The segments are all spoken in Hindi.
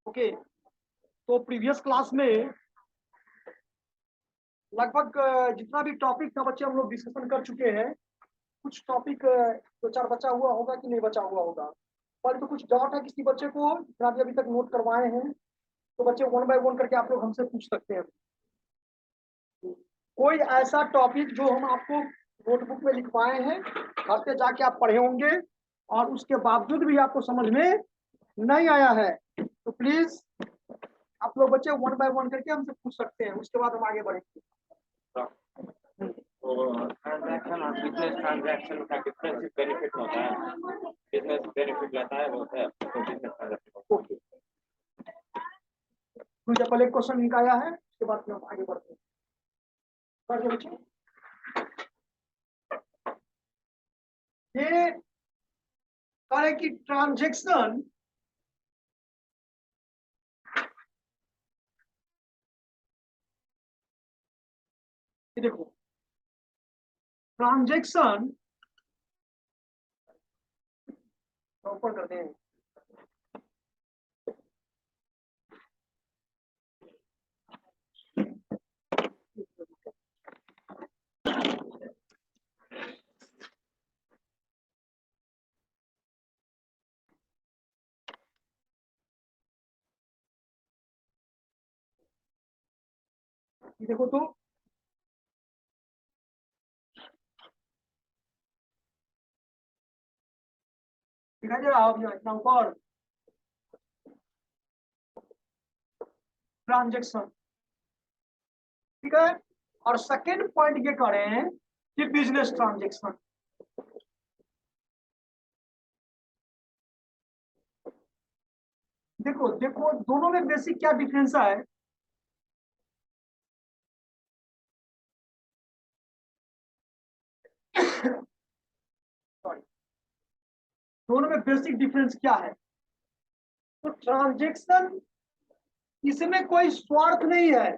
ओके, तो प्रीवियस क्लास में लगभग जितना भी टॉपिक था बच्चे हम लोग डिस्कशन कर चुके हैं। कुछ टॉपिक दो चार बचा हुआ होगा कि नहीं बचा हुआ होगा, पर तो कुछ डाउट है किसी बच्चे को जितना भी अभी तक नोट करवाए हैं, तो बच्चे वन बाय वन करके आप लोग हमसे पूछ सकते हैं। कोई ऐसा टॉपिक जो हम आपको नोटबुक में लिखवाए हैं, घर पे जाके आप पढ़े होंगे और उसके बावजूद भी आपको समझ में नहीं आया है, तो प्लीज आप लोग बच्चे वन बाय वन करके हमसे पूछ सकते हैं, उसके बाद हम आगे बढ़ेंगे। तो ट्रांजैक्शन और बिजनेस ट्रांजैक्शन का डिफरेंस बेनिफिट होता है, बिजनेस बेनिफिट लेता है वो है तो बिजनेस ट्रांजैक्शन। ओके, तो पहले क्वेश्चन निकाला है, उसके बाद हम आगे बढ़ते हैं। बच्चे ये करें कि ट्रांजैक्शन देखो, ट्रांजैक्शन ऊपर करते हैं। देखो तो दिखाई दे रहा है इतना ऊपर, ट्रांजैक्शन, ठीक है। और सेकेंड पॉइंट ये करें कि बिजनेस ट्रांजैक्शन। देखो देखो दोनों में बेसिक क्या डिफरेंस है। सॉरी, दोनों में बेसिक डिफरेंस क्या है। तो ट्रांजैक्शन, इसमें कोई स्वार्थ नहीं है,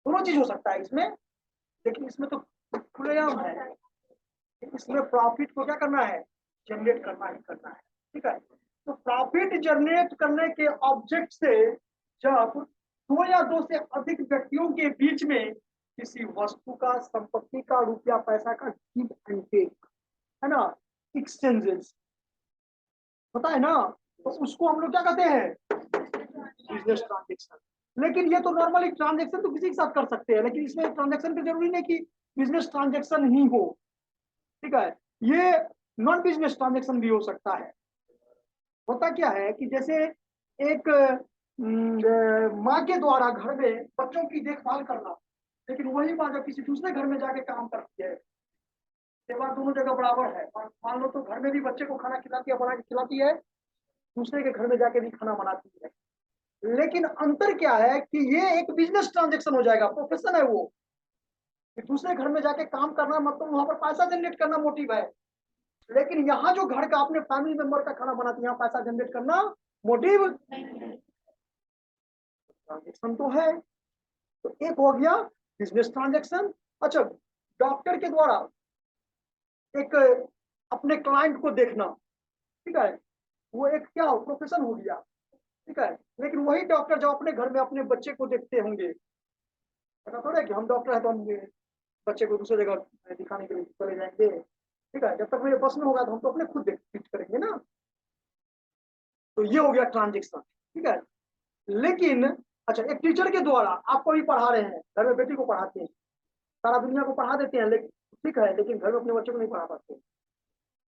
दोनों चीज हो सकता है इसमें, लेकिन इसमें तो खुलेआम है। इसमें प्रॉफिट को क्या करना है, जनरेट करना ही करना है, ठीक है। तो प्रॉफिट जनरेट करने के ऑब्जेक्ट से जब दो या दो से अधिक व्यक्तियों के बीच में किसी वस्तु का, संपत्ति का, रुपया पैसा का गिव एंड टेक है ना, एक्सचेंजेस होता है ना, तो उसको हम लोग क्या कहते हैं, बिजनेस ट्रांजेक्शन। लेकिन ये तो नॉर्मली ट्रांजेक्शन तो किसी के साथ कर सकते हैं, लेकिन इसमें ट्रांजेक्शन की जरूरी नहीं कि बिजनेस ट्रांजेक्शन ही हो, ठीक है। ये नॉन बिजनेस ट्रांजेक्शन भी हो सकता है। होता क्या है कि जैसे एक माँ के द्वारा घर में बच्चों की देखभाल करना, लेकिन वही माँ जब किसी दूसरे घर में जाके काम करती है, सेवा दोनों जगह बराबर है। मान लो तो घर में भी बच्चे को खाना खिलाती है, बना के खिलाती है, दूसरे के घर में जाके भी खाना बनाती है। लेकिन अंतर क्या है कि ये एक बिजनेस ट्रांजेक्शन हो जाएगा, प्रोफेशन है वो, कि दूसरे घर में जाके काम करना मतलब वहां पर पैसा जनरेट करना मोटिव है। लेकिन यहाँ जो घर का अपने फैमिली मेंबर का खाना बनाती है, यहाँ पैसा जनरेट करना मोटिव ट्रांजेक्शन तो है। तो एक हो गया बिजनेस ट्रांजेक्शन। अच्छा, डॉक्टर के द्वारा एक अपने क्लाइंट को देखना, ठीक है, वो एक क्या हो, प्रोफेशन हो गया, ठीक है। लेकिन वही डॉक्टर जब अपने घर में अपने बच्चे को देखते होंगे, ऐसा थोड़ा है कि हम डॉक्टर हैं तो हम बच्चे को दूसरी जगह दिखाने के लिए चले जाएंगे, ठीक है। जब तक मेरे बस में होगा तो हम तो अपने खुद ट्रीट करेंगे ना। तो ये हो गया ट्रांजेक्शन, ठीक है। लेकिन अच्छा, एक टीचर के द्वारा आपको भी पढ़ा रहे हैं, घर में बेटी को पढ़ाते हैं, सारा दुनिया को पढ़ा देते हैं, लेकिन ठीक है, लेकिन घर में अपने बच्चों को नहीं पढ़ा पाते।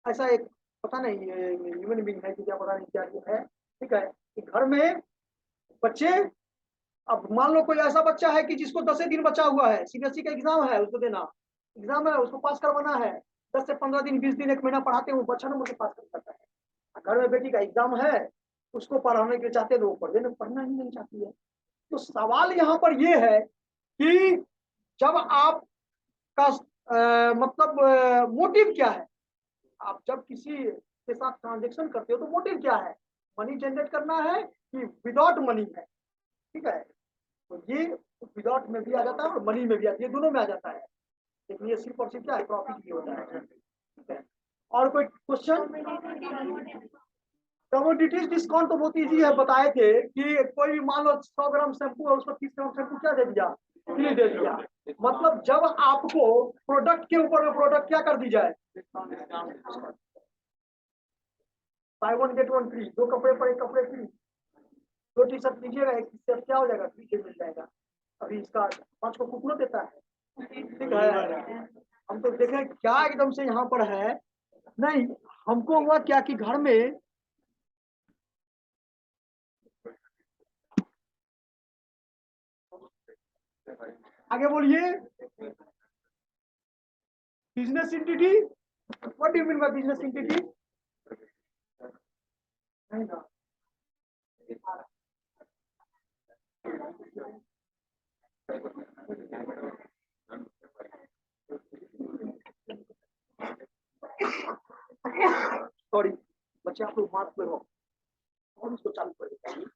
ऐसा एक पता नहीं ह्यूमन बीइंग है कि क्या, पता नहीं क्या है, ठीक है। कि घर में बच्चे, अब मान लो कोई ऐसा बच्चा है कि जिसको 10 दिन बचा हुआ है, सीबीएसई का एग्जाम है, उसको देना एग्जाम है, उसको पास करवाना है, 10 से 15 दिन 20 दिन एक महीना पढ़ाते हैं, वो बच्चा नंबर से पास कर सकता है। घर में बेटी का एग्जाम है, उसको पढ़ाने के चाहते लोग पढ़ना ही नहीं चाहती है। तो सवाल यहाँ पर ये है कि जब आपका मतलब मोटिव क्या है, आप जब किसी के साथ ट्रांजेक्शन करते हो तो मोटिव क्या है, मनी जनरेट करना है कि विदाउट मनी है, ठीक है। तो ये विदाउट में भी आ जाता है और मनी में भी आता है, ये दोनों में आ जाता है, लेकिन ये सिर्फ और सिर्फ क्या है, प्रॉफिट भी होता है, ठीक है। और कोई क्वेश्चन, कमोडिटीज डिस्काउंट तो बहुत इजी है, बताए थे कि कोई भी मान लो 100 ग्राम शैम्पू है, उसको 30 ग्राम शैम्पू क्या दे दिया, फ्री दे दिया। मतलब जब आपको प्रोडक्ट के ऊपर में प्रोडक्ट क्या कर दी जाए, by one get one free, 2 कपड़े पर 1 कपड़े फ्री, 2 टी शर्ट लीजिएगा, एक टी-शर्ट क्या हो जाएगा, फ्री मिल जाएगा। अभी इसका 5 को कुपन देता है, ठीक है। हम तो देखें क्या एकदम से यहाँ पर है, नहीं हमको हुआ क्या कि घर में आगे बोलिए, business entity, what do you mean by business entity? नहीं ना, सॉरी बच्चे, आप लोग मास्क लगाओ और उसको चालू कर देते।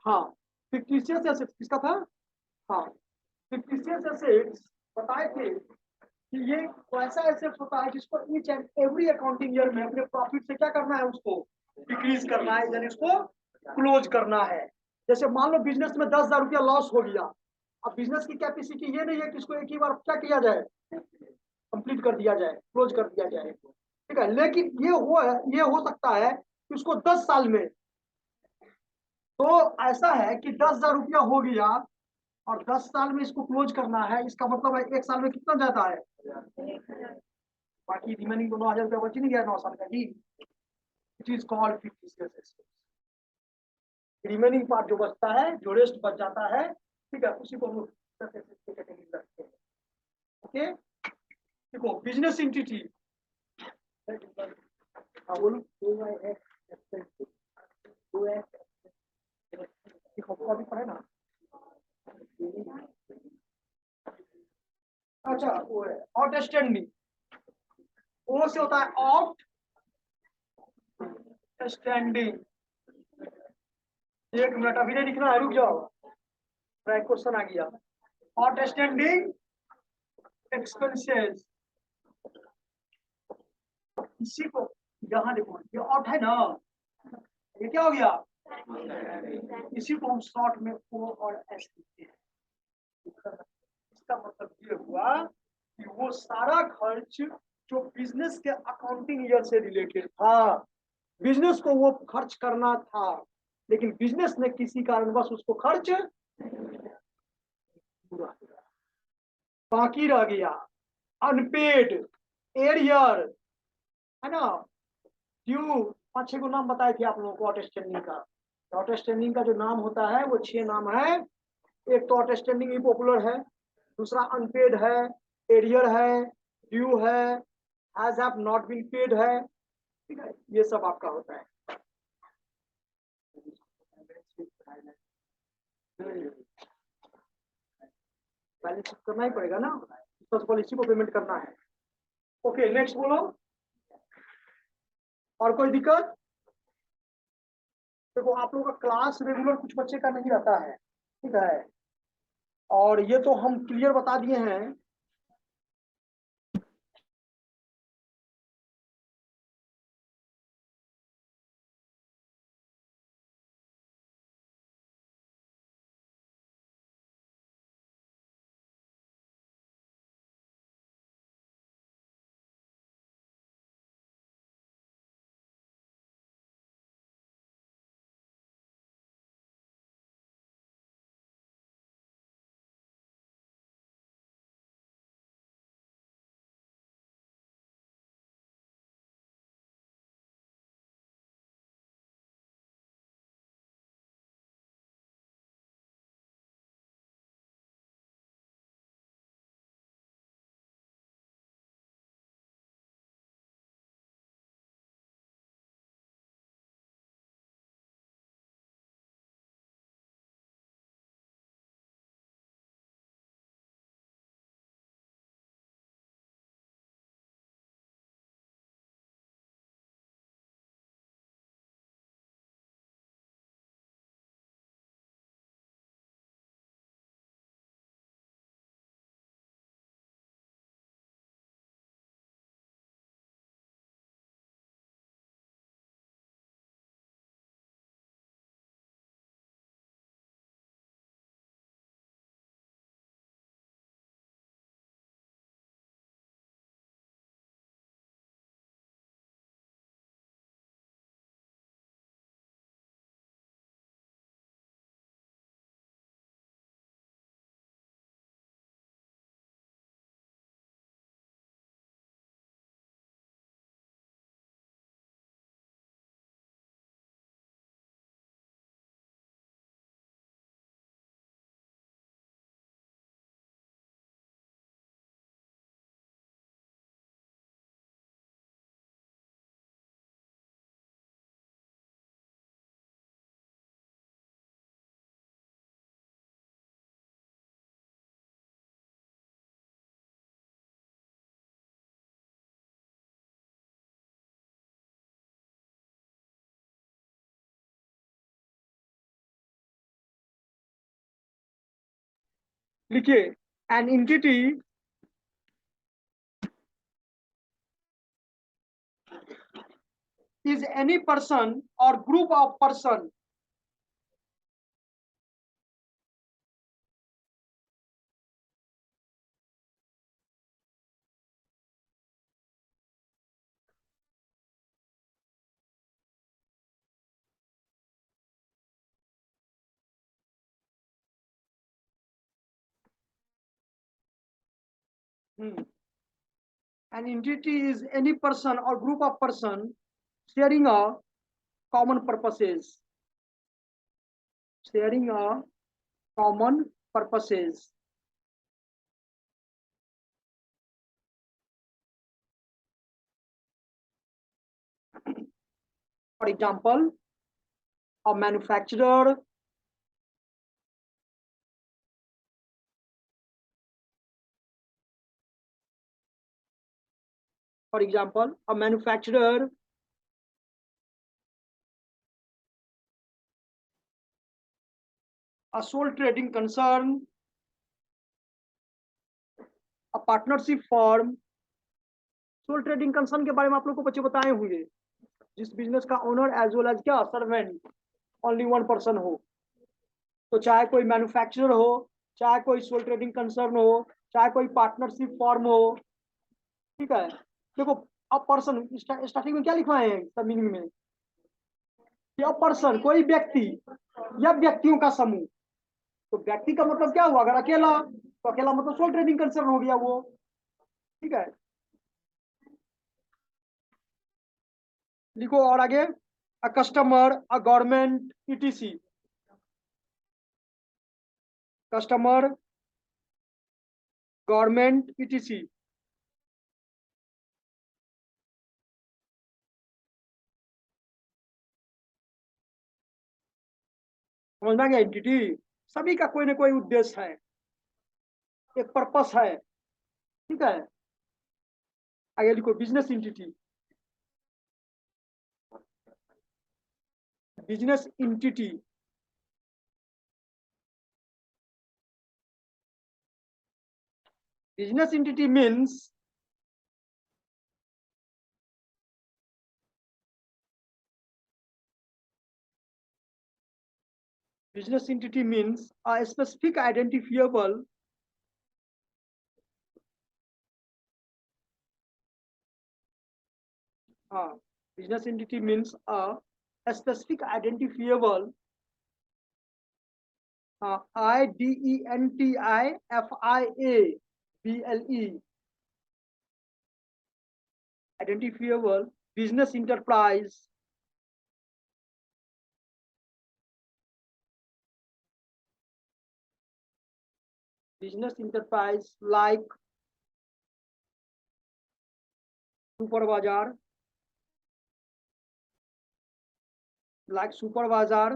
हाँ, फिक्टिशियस एसेट्स किसका था? हाँ, फिक्टिशियस एसेट्स बताए थे कि ये ऐसा एसेट्स होता है जिसको each and every accounting year में अपने प्रॉफिट से क्या करना है, उसको डिक्रीज करना है, यानी उसको क्लोज करना है। जैसे मान लो बिजनेस में 10,000 रुपया लॉस हो गया, अब बिजनेस की कैपेसिटी ये नहीं है कि इसको एक ही बार क्या किया जाए, कंप्लीट कर दिया जाए, क्लोज कर दिया जाए, ठीक है। लेकिन ये हो सकता है कि उसको 10 साल में, तो ऐसा है कि 10,000 रुपया हो गया और 10 साल में इसको क्लोज करना है, इसका मतलब है 1 साल में कितना जाता है, बाकी रिमेनिंग तो 9,000 रुपया बच ही नहीं गया 9 साल का जी। It is called fictitious assets. Remaining part जो बचता है, जो रेस्ट बच जाता है, ठीक है, उसी को हम लोग कैटेगरी रखते हैं। ओके, देखो बिजनेस एंटिटी, हाँ बोलो, अभी पढ़े ना। अच्छा वो है आउटस्टैंडिंग, ओ से होता है आउट स्टैंडिंग। एक मिनट अभी नहीं लिखना है, रुक जाओ, क्वेश्चन आ गया। आउटस्टैंडिंग एक्सपेंसेस, इसी को यहाँ देखो, ये आउट है ना, ये क्या हो गया, इसी को हम शॉर्ट में ओ और एस लिखते हैं। इसका मतलब ये हुआ कि वो सारा खर्च जो बिजनेस के अकाउंटिंग ईयर से रिलेटेड था, बिजनेस को वो खर्च करना था, लेकिन बिजनेस ने किसी कारणवश उसको खर्च पूरा, बाकी रह गया अनपेड, एरियर, है ना, ड्यू। 5-6 को नाम बताए थे आप लोगों को आउटस्टैंडिंग का। आउटस्टैंडिंग का जो नाम होता है वो 6 नाम है। एक तो आउटस्टैंडिंग इम्पॉपुलर है, दूसरा अनपेड है, एरियर है, ड्यू है, has have not been paid है, ठीक है, ये सब आपका होता है। बैलेंस शीट करना ही पड़ेगा ना, सबसे पहले इसी को पेमेंट करना है। ओके नेक्स्ट बोलो, और कोई दिक्कत? देखो आप लोगों का क्लास रेगुलर कुछ बच्चे का नहीं रहता है, ठीक है, और ये तो हम क्लियर बता दिए हैं लिखिए, an entity is any person or group of person an entity is any person or group of person sharing a common purposes, sharing a common purposes. For example, a manufacturer, a sole trading concern, a partnership firm. Sole trading concern के बारे में आप लोग को बच्चे बताए होंगे, जिस बिजनेस का ओनर एज वेल एज क्या सर्वेंट ओनली वन पर्सन हो। तो चाहे कोई मैन्युफैक्चरर हो, चाहे कोई सोल ट्रेडिंग कंसर्न हो, चाहे कोई पार्टनरशिप फॉर्म हो, ठीक है। देखो, अब पर्सन स्टार्टिंग में क्या लिखवाए हैं सब मीनिंग में, कि अब पर्सन कोई व्यक्ति या व्यक्तियों का समूह। तो व्यक्ति का मतलब क्या हुआ, अगर अकेला, तो अकेला मतलब सोल ट्रेडिंग कंसर्न हो गया वो, ठीक है। लिखो और आगे, a customer, a government, etc. Customer, government, etc. समझ में आ गया। एंटिटी सभी का कोई ना कोई उद्देश्य है, एक पर्पस है, ठीक है। आगे लिखो, business entity. Business entity, business entity means a specific identifiable business entity means a specific identifiable IDENTIFIABLE identifiable business enterprise like super बाजार,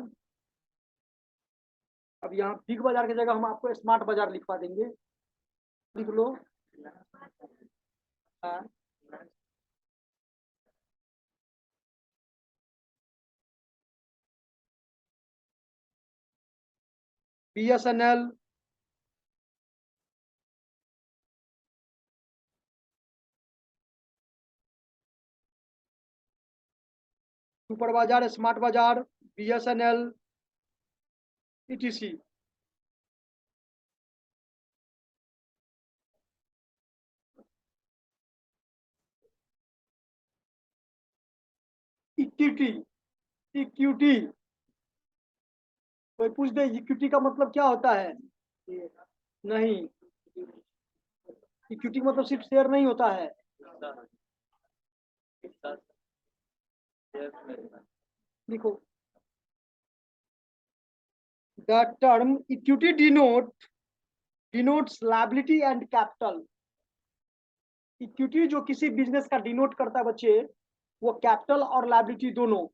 अब यहाँ बिग बाजार की जगह हम आपको स्मार्ट बाजार लिखवा देंगे, लिख लो। BSNL, सुपर बाजार, स्मार्ट बाजार, BSNL, ETC। इक्विटी, इक्विटी कोई पूछ दे इक्विटी का मतलब क्या होता है, नहीं, इक्विटी मतलब सिर्फ शेयर नहीं होता है। देखो, the term equity denotes liability and capital. Equity जो किसी बिजनेस का डिनोट करता है बच्चे, वो कैपिटल और लायबिलिटी दोनों।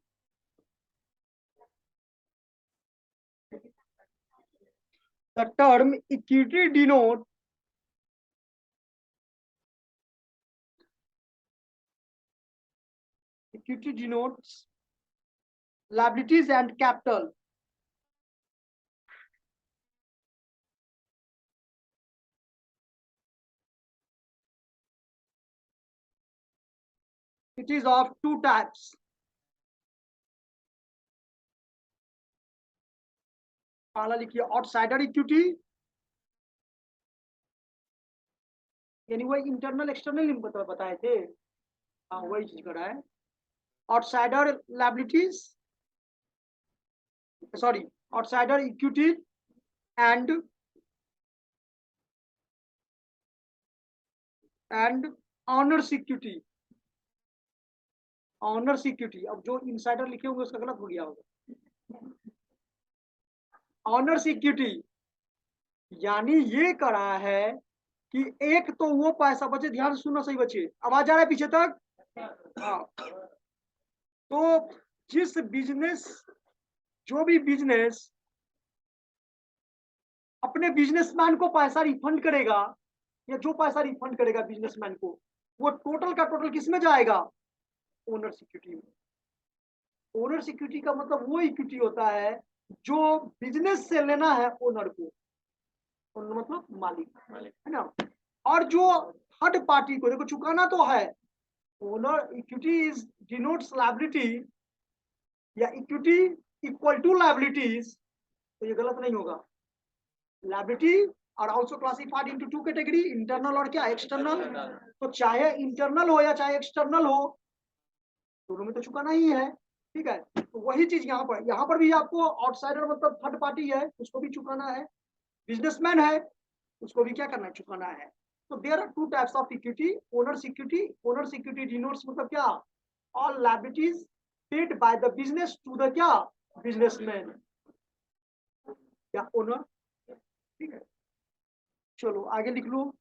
The term equity denotes liabilities and capital। It is of two types. पहला लिखिए आउटसाइडर इक्विटी, यानी वही इंटरनल एक्सटर्नल बताए थे, हाँ वही चीज करा है। Outsider liabilities, sorry outsider equity and honours equity. Honours equity, अब जो इनसाइडर लिखे होंगे उसका गलत हो गया होगा। ऑनर्स इक्विटी यानी ये करा है कि एक तो वो पैसा बचे, ध्यान से सुनना, सही बच्चे आवाज आ रहा है पीछे तक? हाँ, तो जिस बिजनेस, जो भी बिजनेस अपने बिजनेसमैन को पैसा रिफंड करेगा, या जो पैसा रिफंड करेगा बिजनेसमैन को, वो टोटल का टोटल किस में जाएगा? ओनर सिक्योरिटी में। ओनर सिक्योरिटी का मतलब वो इक्विटी होता है जो बिजनेस से लेना है ओनर को, ओनर मतलब मालिक, है ना। और जो थर्ड पार्टी को देखो चुकाना तो है, owner equity is denotes liability या इक्विटी इक्वल टू लायबिलिटीज, तो ये गलत नहीं होगा। Liability are also classified into two category, internal और क्या एक्सटर्नल। तो चाहे इंटरनल हो या चाहे एक्सटर्नल हो, दोनों में तो चुकाना ही है, ठीक है। तो वही चीज यहाँ पर भी आपको आउटसाइडर मतलब थर्ड पार्टी है, उसको भी चुकाना है। बिजनेसमैन है, उसको भी क्या करना है? चुकाना है। तो there are two types of equity, owner security. Owner security denotes मतलब क्या? All liabilities paid by the business to the क्या? बिजनेसमैन या ओनर, ठीक है। चलो आगे लिख लो।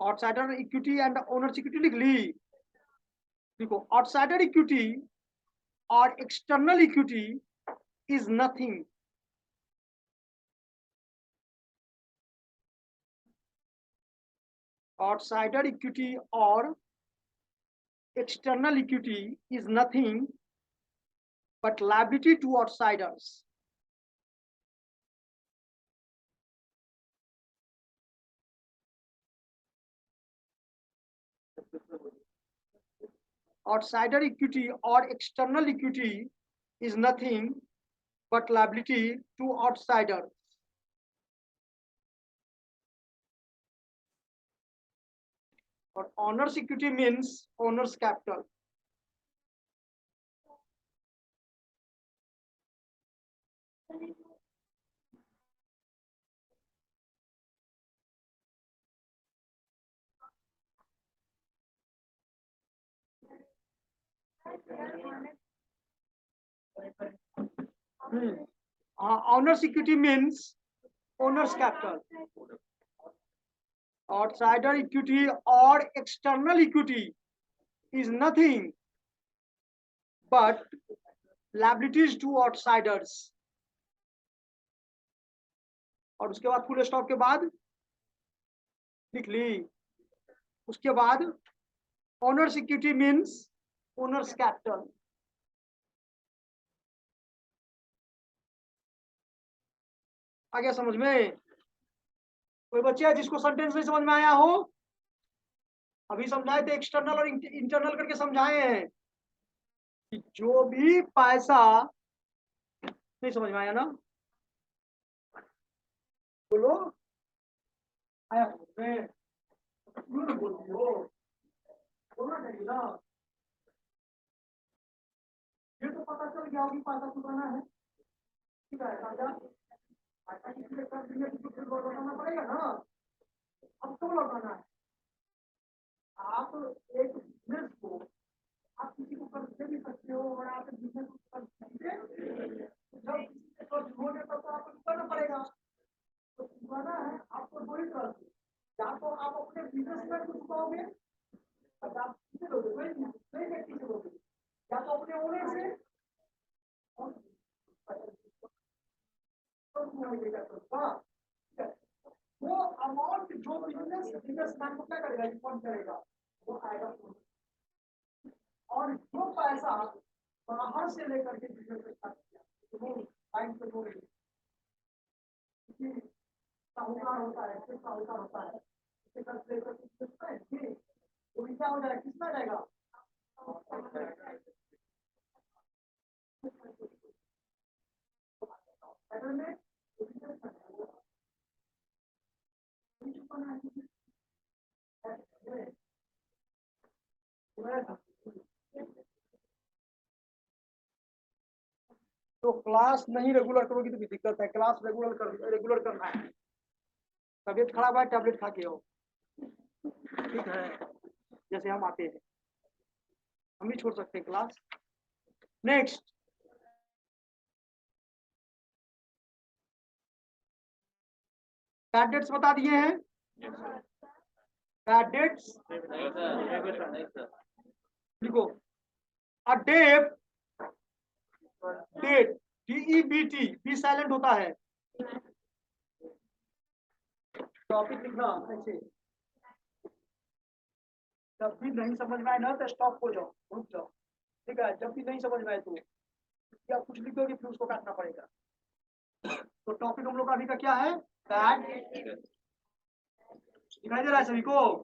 Outsider equity and owner security लिख ली। देखो आउटसाइडर इक्विटी और external equity is nothing, outsider equity or external equity is nothing but liability to outsiders. Outsider equity or external equity is nothing but liability to outsiders. Or owner's equity means owner's capital. Owner's equity means owner's capital. Outsider equity or external equity is nothing but liabilities to outsiders. और उसके बाद फुल स्टॉप के बाद लिख ली। उसके बाद owner's equity means owner's capital. आ गया समझ में? कोई बच्चे है जिसको सेंटेंस नहीं समझ में आया हो? अभी समझाए थे एक्सटर्नल और इंटरनल करके समझाए हैं कि जो भी पैसा, नहीं समझ में आया ना? बोलो आया समझ में? बोलना चाहिए ना। ये तो पता चल गया कि पैसा चुकाना है, ठीक है। लौटाना पड़ेगा ना, अब तो लौटाना है। आप एक बिजनेस को, आप किसी को कर्ज दे भी सकते हो और आप बिजनेस को कर्ज दीजिए, जब कर्ज हो जाए तब तो आपको चुकाना पड़ेगा। तो चुकाना है आपको दो ही तरह से, या तो आप अपने बिजनेसमैन को चुकाओगे, आप किसे दोगे? नई व्यक्ति से दोगे, या तो अपने ओनर से, वो अमाउंट जो बिजनेसमैन को क्या करेगा? रिफंड करेगा, वो आएगा। और जो पैसा बाहर से लेकर के बिजनेस में खर्च किया, वो बैंक से लोगे, साहूकार होता है, साहूकार होता है, तो क्या हो जाएगा, कितना जाएगा? तो क्लास नहीं रेगुलर करोगी तो भी दिक्कत है, क्लास रेगुलर करना है। तबीयत खराब है, टैबलेट खा के हो, ठीक है, जैसे हम आते हैं हम भी छोड़ सकते हैं क्लास। नेक्स्ट, कैडेट्स बता दिए हैं, कैडेट्स लिखो। A debt, debt DEBT, B silent होता है। टॉपिक लिखना ऐसे, जब भी नहीं समझ में आए ना तो स्टॉप हो जाओ, रुक जाओ, ठीक है। जब भी नहीं समझ में आए तो या कुछ लिखोगे फिर उसको काटना पड़ेगा। तो टॉपिक हम लोग का अभी का क्या है? कैट, दिखाई दे रहा है सभी को?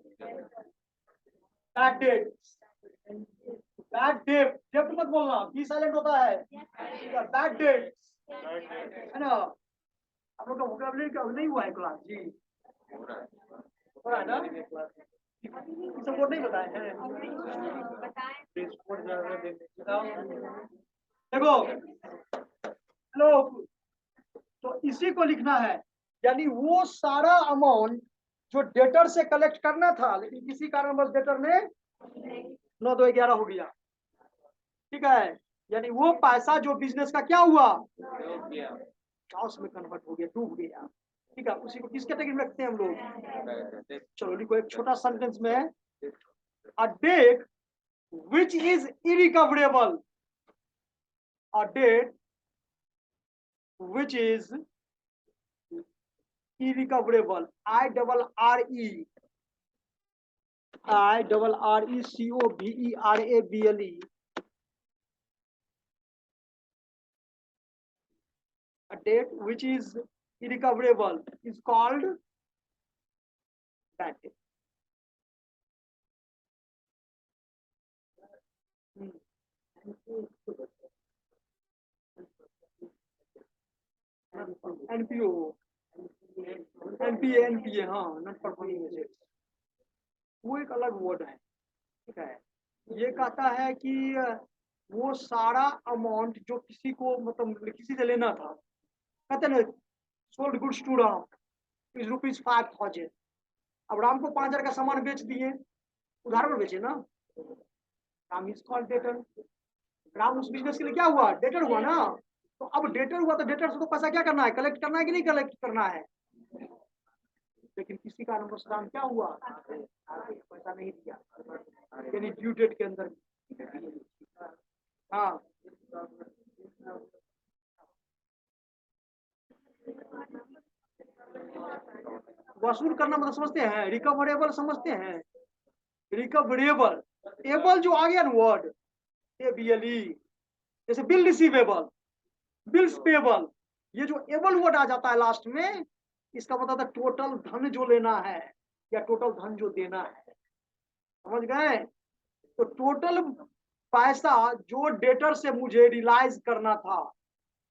कैट डेट, बैड डेट, डेट मत बोलना, बी साइलेंट होता है, बैड डेट है ना। आप लोग का वोकैबुलरी का नहीं हुआ है क्लास जी, हो रहा है ना? सपोर्ट नहीं बताए हैं, देखो लोग, तो इसी को लिखना है, यानी वो सारा अमाउंट जो डेटर से कलेक्ट करना था लेकिन किसी कारणवश डेटर ने 9 2 11 हो गया, ठीक है। यानी वो पैसा जो बिजनेस का क्या हुआ, लॉस में कन्वर्ट हो गया, डूब गया, ठीक है। उसी को किस कैटेगरी में रखते हैं हम लोग? चलो लिखो एक छोटा सेंटेंस में, a date which is irrecoverable, a debt which is irrecoverable, IRRECOVERABLE, a debt which is irrecoverable is called bad debt. NPO, NPA, हाँ, नॉट परफॉर्मिंग एसेट्स, वो एक अलग वर्ड है, ठीक है। ये कहता है कि वो सारा अमाउंट जो किसी को मतलब किसी से लेना था, कहते ना sold goods to Ram is ₹5,000, अब राम को 5,000 का सामान बेच दिए, उधार में बेचे ना, Ram is called debtor, Ram उस बिजनेस के लिए क्या हुआ, डेटर हुआ ना। तो अब डेटर हुआ तो डेटर से तो पैसा क्या करना है, कलेक्ट करना है कि नहीं कलेक्ट करना है, लेकिन किसी कारण राम क्या हुआ, पैसा नहीं दिया, यानी ड्यू डेट के अंदर। हाँ, वसूल करना मतलब समझते हैं, रिकवरेबल समझते हैं, रिकवरेबल, एबल जो आ गया ना वर्ड, ABLE, जैसे बिल रिसीवेबल, बिल्स पेबल, ये जो एबल वर्ड आ जाता है लास्ट में, इसका मतलब है टोटल धन जो लेना है या टोटल धन जो देना है, समझ गए? तो टोटल पैसा जो डेटर से मुझे रियलाइज करना था,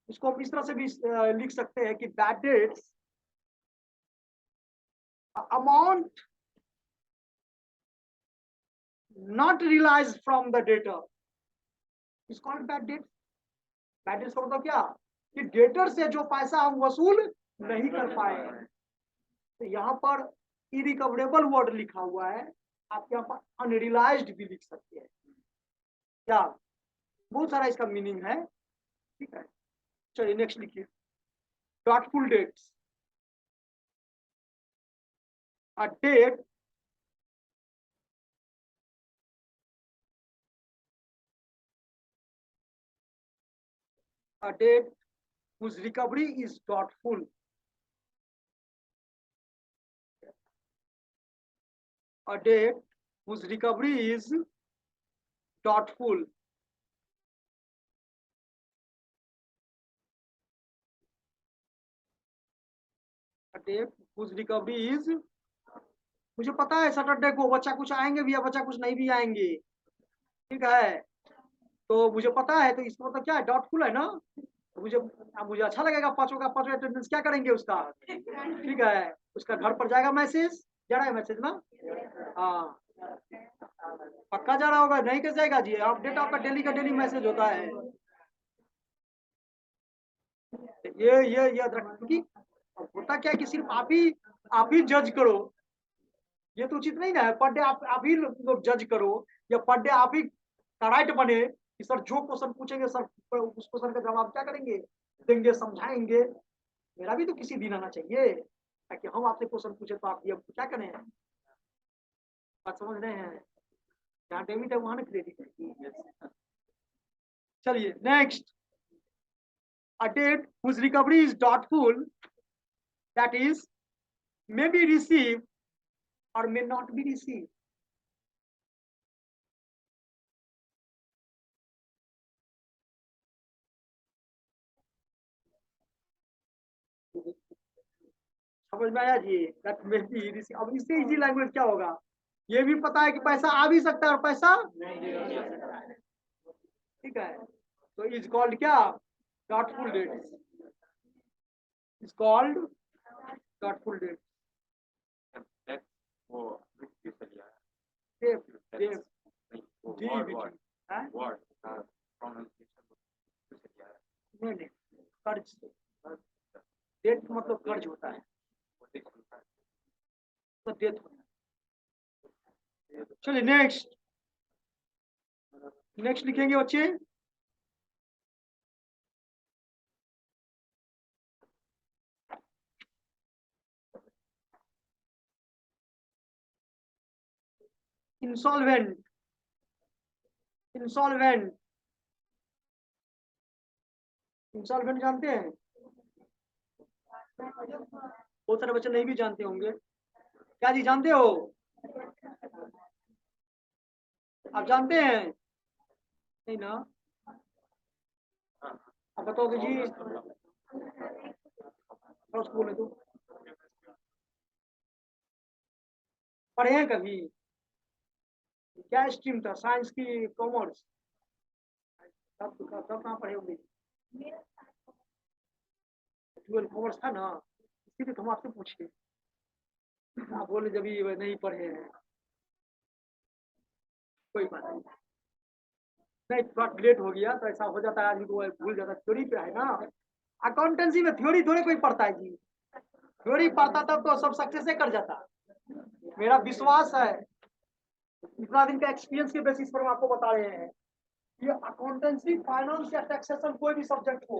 इसको हम इस तरह से भी लिख सकते हैं कि bad debts amount not realized from the debtor is called bad debt. Bad debts का मतलब क्या, कि डेटर से जो पैसा हम वसूल नहीं कर पाए, तो यहाँ पर इरिकवरेबल वर्ड लिखा हुआ है, आप यहाँ पर अनरियलाइज्ड भी लिख सकते हैं, क्या बहुत सारा इसका मीनिंग है, ठीक है। चलिए नेक्स्ट लिखिए, doubtful debts, a debt a debt whose recovery is doubtful, a debt whose recovery is doubtful, a debt whose recovery is मुझे पता है सैटरडे को बच्चा कुछ आएंगे भी या बच्चा कुछ नहीं भी आएंगे, ठीक है। तो मुझे पता है, तो इसका मतलब क्या है, डाउटफुल है ना। तो मुझे अच्छा लगेगा, पांचों का पांचों अटेंडेंस क्या करेंगे उसका, ठीक है। उसका घर पर जाएगा मैसेज, जा रहा है मैसेज ना, हाँ पक्का जा रहा होगा, नहीं कैसे जाएगा जी, अपडेट आपका डेली का डेली मैसेज होता है। ये याद रखना, क्योंकि होता क्या है कि सिर्फ आप ही जज करो, ये तो उचित नहीं ना है। पर डे आप ही लोग जज करो, या पर डे आप ही राइट बने कि सर जो क्वेश्चन पूछेंगे सर उस क्वेश्चन का जवाब क्या करेंगे, देंगे, समझाएंगे। मेरा भी तो किसी दिन आना चाहिए, ताकि हम आपसे क्वेश्चन पूछे तो आप ये क्या करें, बात समझ रहे हैं। जहाँ डेबिट है वहां ना क्रेडिट है। चलिए next, a debt whose recovery is doubtful, that is may be received or may not be received. समझ में आया जी, that may be received। अब इससे इजी लैंग्वेज क्या होगा, ये भी पता है कि पैसा आ भी सकता है और पैसा नहीं आ सकता है, ठीक है। तो इज कॉल्ड क्या, doubtful debt, is called doubtful debt. That वो विक्टी से लिया है। डेट That's- डेट नहीं, वो डी word- विच word- है, word का pronunciation विक्टी से लिया है। नहीं कर्ज, डेट मतलब कर्ज होता है, वो देख सकता है। तो डेट होता है। चलिए नेक्स्ट, नेक्स्ट लिखेंगे बच्चे, इंसॉल्वेंट, इंसॉल्वेंट, इंसॉल्वेंट जानते हैं, बहुत सारे बच्चे नहीं भी जानते होंगे। क्या जी जानते हो, आप जानते हैं, नहीं ना, आप बताओगे जी, स्कूल में तो पढ़े हैं कभी, क्या स्ट्रीम था, साइंस की कॉमर्स, तब कहाँ पढ़े होंगे, 12 कॉमर्स था ना, इसीलिए तो हम आपसे पूछे, आप बोले जब ये नहीं पढ़े हैं, कोई बात नहीं, नहीं थोड़ा लेट हो गया तो ऐसा हो जाता है, आदमी को भूल जाता है, थ्योरी पे है ना, अकाउंटेंसी में थ्योरी थोड़ी कोई पढ़ता है जी, थ्योरी पढ़ता तब तो सब सक्सेस कर जाता, मेरा विश्वास है, इतना दिन का एक्सपीरियंस के बेसिस पर हम आपको बता रहे हैं, ये अकाउंटेंसी, फाइनेंस या टैक्सेशन कोई भी सब्जेक्ट हो,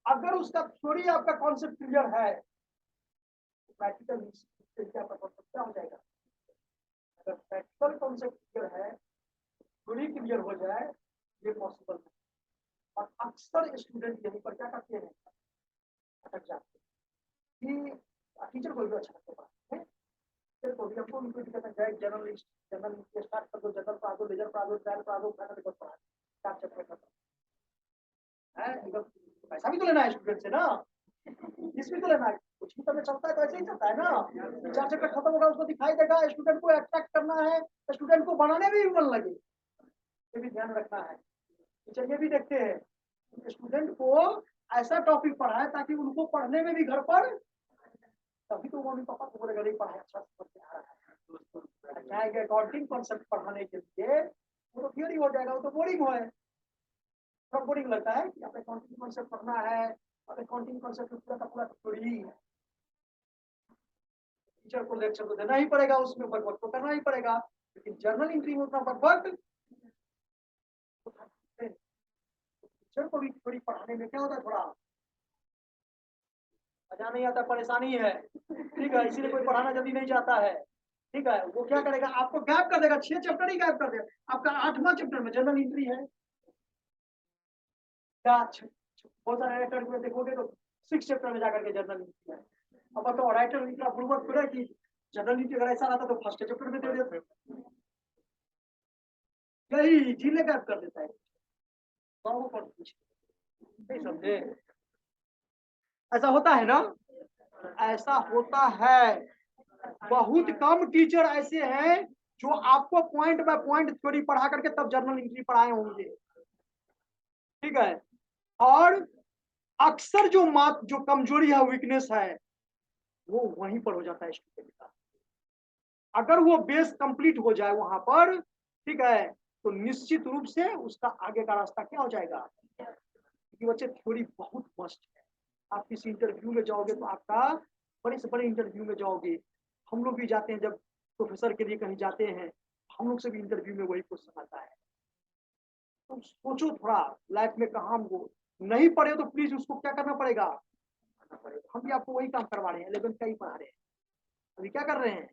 अगर उसका थ्योरी आपका कॉन्सेप्ट क्लियर है, प्रैक्टिकल क्या हो जाएगा, अगर प्रैक्टिकल कॉन्सेप्ट क्लियर है, थ्योरी क्लियर हो जाए, ये पॉसिबल है। और अक्सर स्टूडेंट यहीं पर क्या करते हैं, अटक जाते हैं कि टीचर को भी अच्छा लगता है, टीचर को भी हमको उनको दिक्कत है, जर्नलिस्ट जनरल स्टार्ट कर दो, जनरल पढ़ा दो, लेजर पढ़ा दो, ट्रायल पढ़ा दो, फाइनल रिकॉर्ड पढ़ा दो, 4 चैप्टर खत्म है, एकदम पैसा भी तो लेना है स्टूडेंट से ना, फीस भी तो लेना है, कुछ भी तो चलता है, तो ऐसे ही चलता है ना, 4 चैप्टर खत्म होगा, उसको दिखाई देगा, स्टूडेंट को अट्रैक्ट करना है, स्टूडेंट को बनाने में भी मन लगे, ये भी ध्यान रखना है। चलिए भी देखते हैं, स्टूडेंट को ऐसा टॉपिक पढ़ाए ताकि उनको पढ़ने में भी घर पर, तभी तो मम्मी पापा को बोलेगा नहीं पढ़ाए, अच्छा समझ में आ रहा है, अकाउंटिंग कॉन्सेप्ट पढ़ाने के लिए वो तो थियोरी हो जाएगा, वो तो बोरिंग है, थोड़ा बोरिंग लगता है कि आपको अकाउंटिंग कॉन्सेप्ट पढ़ना है, और अकाउंटिंग कॉन्सेप्ट पूरा का पूरा थ्योरी है, टीचर को लेक्चर तो देना ही पड़ेगा, उसमें वर्कआउट तो करना ही पड़ेगा, लेकिन जर्नल एंट्री में उतना वर्कआउट टीचर को भी थोड़ी पढ़ाने में क्या होता है, थोड़ा मजा नहीं आता, परेशानी है, ठीक है, इसीलिए कोई पढ़ाना जल्दी नहीं चाहता है, ठीक है। वो क्या करेगा, आपको गैप कर देगा, 6 चैप्टर ही गैप कर देगा, आपका 8वां चैप्टर में जनरल एंट्री है, क्या बहुत सारे राइटर को देखोगे तो 6 चैप्टर में जाकर के जनरल एंट्री है। अब बताओ राइटर इतना बुर्बक करे कि जनरल एंट्री अगर ऐसा रहता तो फर्स्ट चैप्टर में दे देते, यही जिले गैप कर देता है, पर कुछ नहीं समझे, ऐसा होता है ना, ऐसा होता है, बहुत कम टीचर ऐसे हैं जो आपको पॉइंट बाय पॉइंट थ्योरी पढ़ा करके तब जर्नल एंट्री पढ़ाए होंगे, ठीक है। और अक्सर जो कमजोरी है, वीकनेस है, वो वहीं पर हो जाता है स्टूडेंट का। अगर वो बेस कंप्लीट हो जाए वहां पर, ठीक है, तो निश्चित रूप से उसका आगे का रास्ता क्या हो जाएगा, क्योंकि बच्चे थ्योरी बहुत मस्ट है। आप किसी इंटरव्यू में जाओगे तो आपका, बड़े से बड़े इंटरव्यू में जाओगे, हम लोग भी जाते हैं जब प्रोफेसर के लिए कहीं जाते हैं, हम लोग से भी इंटरव्यू में वही क्वेश्चन आता है। तो सोचो थोड़ा, लाइफ में कहाँ हमको नहीं पढ़े तो प्लीज उसको क्या करना पड़ेगा, हम भी आपको वही काम करवा रहे हैं, 11th का ही पढ़ा रहे हैं। अभी क्या कर रहे हैं,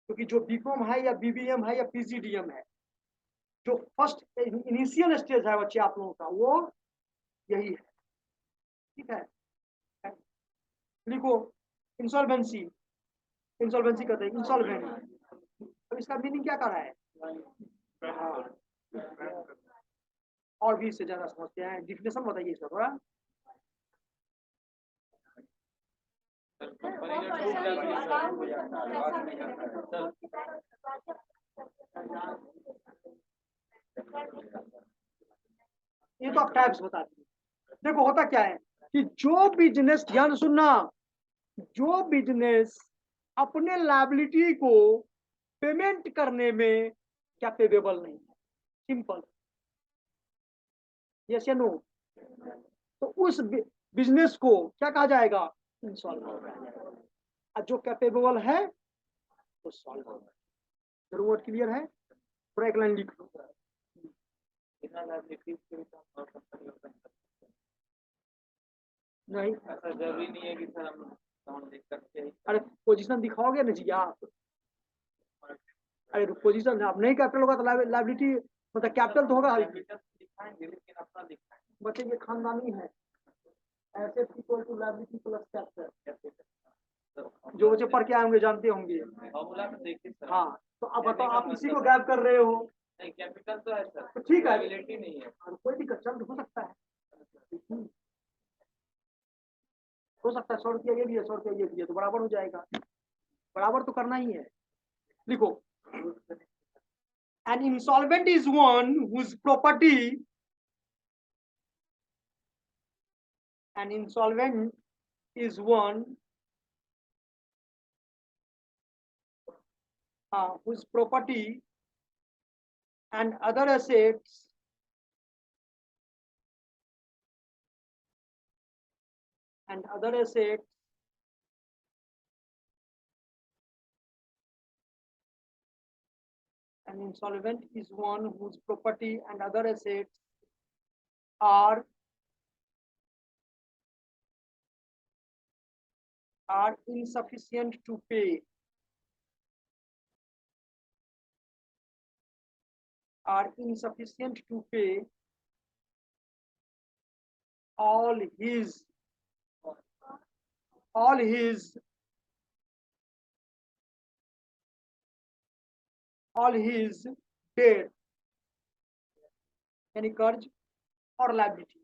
क्योंकि जो बीकॉम है या बीबीएम है या पीजीडीएम है, जो फर्स्ट इनिशियल स्टेज है बच्चे आप लोगों का, वो यही है, ठीक है। लिखो इंसॉल्वेंसी, इंसॉल्वेंसी कहते हैं इंसॉल्वेंट। तो इसका मीनिंग क्या कर रहा है, हाँ, और भी इससे ज्यादा समझते हैं, डिफिनेशन बताइए इसका थोड़ा। ये तो आप टाइप्स बता दीजिए। देखो होता क्या है कि जो बिजनेस, ध्यान सुनना, जो बिजनेस अपने लायबिलिटी को पेमेंट करने में कैपेबल नहीं है, सिंपल, यस या नो, तो उस बिजनेस को क्या कहा जाएगा, इंसॉल्वेंट। और जो कैपेबल है वो सॉल्व होगा। जरूरत क्लियर है, थोड़ा एक लाइन लिख लो। नहीं ऐसा जरूरी नहीं है कि सर हम देख सकते हैं। अरे पोजीशन दिखाओगे ना जी आप, अरे पोजीशन आप नहीं कैपिटल होगा तो लाइबिलिटी मतलब कैपिटल तो होगा, दिखाएंगे लेकिन अपना दिखाएंगे। बच्चे ये खानदानी है, asset equal to liability plus capital, जो बच्चे पढ़ के आए होंगे जानते होंगे। फॉर्मूला तो देखिए सर। हाँ तो अब बताओ, आप इसी को गैप कर रहे हो, नहीं कैपिटल तो है सर, तो ठीक है, लायबिलिटी नहीं है। कोई दिक्कत, चल हो सकता है, हो सकता है 100 रुपया ये भी है, 100 रुपया ये भी है, तो बराबर हो जाएगा, बराबर तो करना ही है। लिखो, an insolvent is one whose property, an insolvent is one whose property and other assets an insolvent is one whose property and other assets are insufficient to pay, are insufficient to pay all his debt, यानी कर्ज और लायबिलिटी।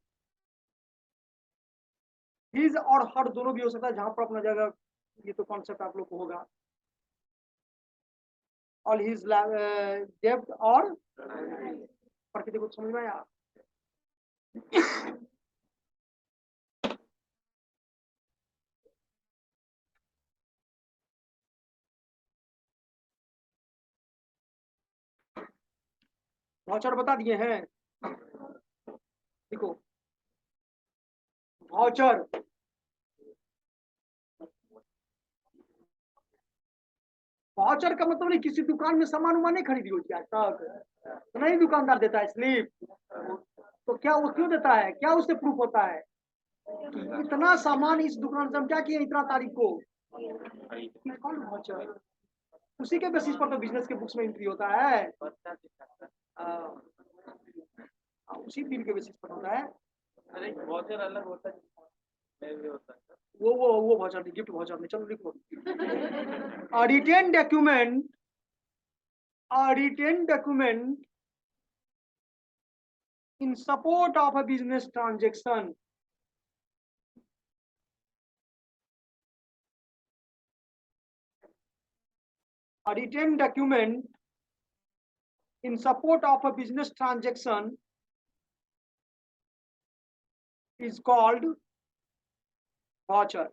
हिज और हर दोनों भी हो सकता है, जहां पर अपना जगह, ये तो कॉन्सेप्ट आप लोग को होगा। ऑल हिज डेब्ट और प्रकृति को समझ में आया। वाउचर बता दिए हैं, देखो वाउचर, वाउचर का मतलब नहीं किसी दुकान में सामान उमान नहीं खरीदी होती आज तक, तो नहीं दुकानदार देता है स्लिप, तो क्या वो क्यों देता है, क्या उससे प्रूफ होता है कि इतना सामान इस दुकान से हम क्या किए इतना तारीख को, कौन वाउचर, उसी के बेसिस पर तो बिजनेस के बुक्स में एंट्री होता है, उसी बिल के बेसिस पर होता है। वाउचर अलग होता है, भी होता है वो वाउचर गिफ्ट वाउचर में, चलो लिखो, a retained document in support of a business transaction, A written document in support of a business transaction is called voucher.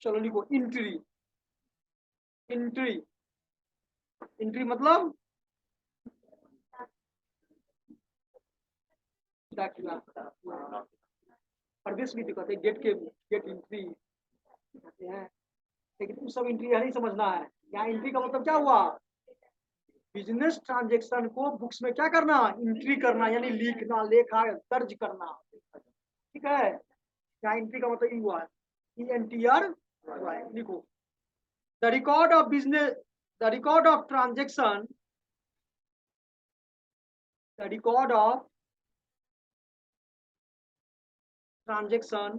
चलो लिखो एंट्री। एंट्री एंट्री मतलब दाखिला। प्रवेश भी दिखाते हैं, गेट एंट्री कहते हैं, लेकिन उस सब एंट्री नहीं समझना है। यहाँ एंट्री का मतलब क्या हुआ, बिजनेस ट्रांजेक्शन को बुक्स में क्या करना, एंट्री करना, यानी लिखना, लेखा दर्ज करना। ठीक है, यहाँ एंट्री का मतलब ये हुआ, ENTR हुआ है। लिखो the record of business, the record of transaction, the record of transaction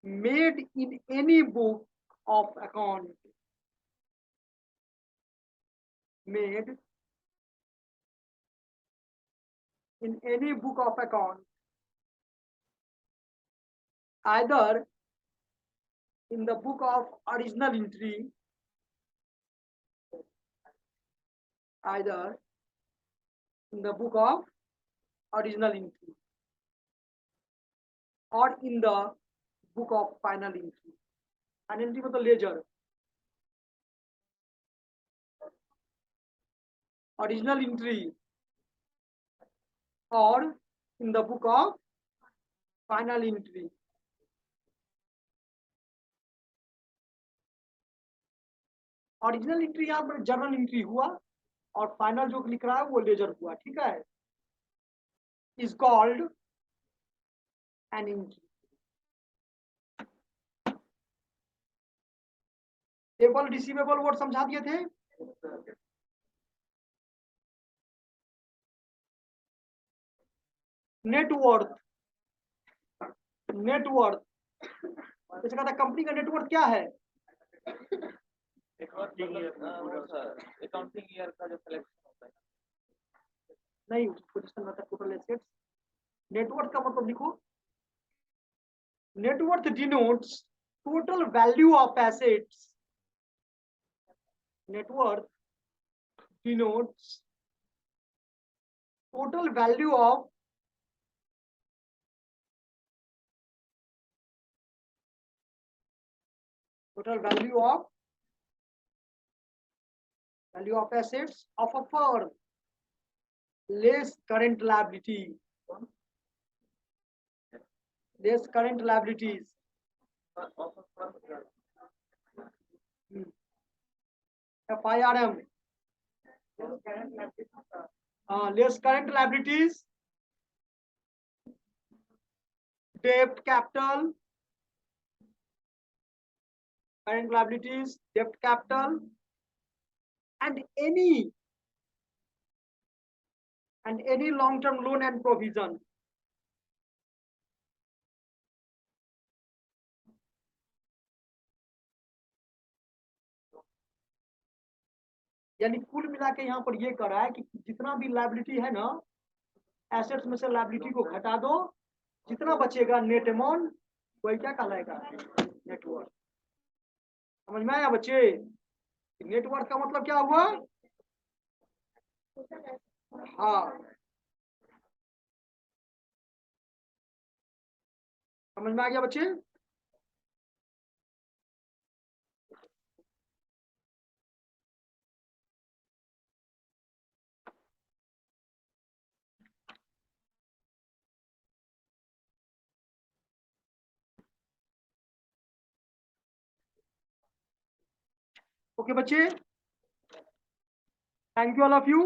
made in any book of account, made in any book of account, either in the book of original entry, either in the book of original entry or in the book of final entry. Final entry मतलब लेजर, original entry or in the book of final entry. Original entry यहाँ पर जर्नल एंट्री हुआ और फाइनल जो लिख रहा है वो लेजर हुआ। ठीक है, is called an entry. Table receivable word समझा दिए थे। नेटवर्थ, नेटवर्थ जैसे कहता है कंपनी का नेटवर्थ क्या है, अकाउंटिंग ईयर का जो कलेक्शन होता है, नहीं पोजीशन मतलब टोटल एसेट्स। नेटवर्थ का मतलब लिखो, net worth denotes total value of assets, net worth denotes total value of total value of assets of a firm less current liability, less current liabilities, FIRM, less current liabilities, debt capital, current liabilities, debt capital, and any long-term loan and provision. यानी कुल मिला के यहाँ पर ये कर रहा है कि जितना भी लायबिलिटी है ना, एसेट्स में से लायबिलिटी को घटा दो, जितना बचेगा नेट अमाउंट वही क्या कहलाएगा, नेटवर्थ। समझ में आया बच्चे, नेटवर्थ का मतलब क्या हुआ, हाँ समझ में आ गया बच्चे। ओके बच्चे, thank you all of you.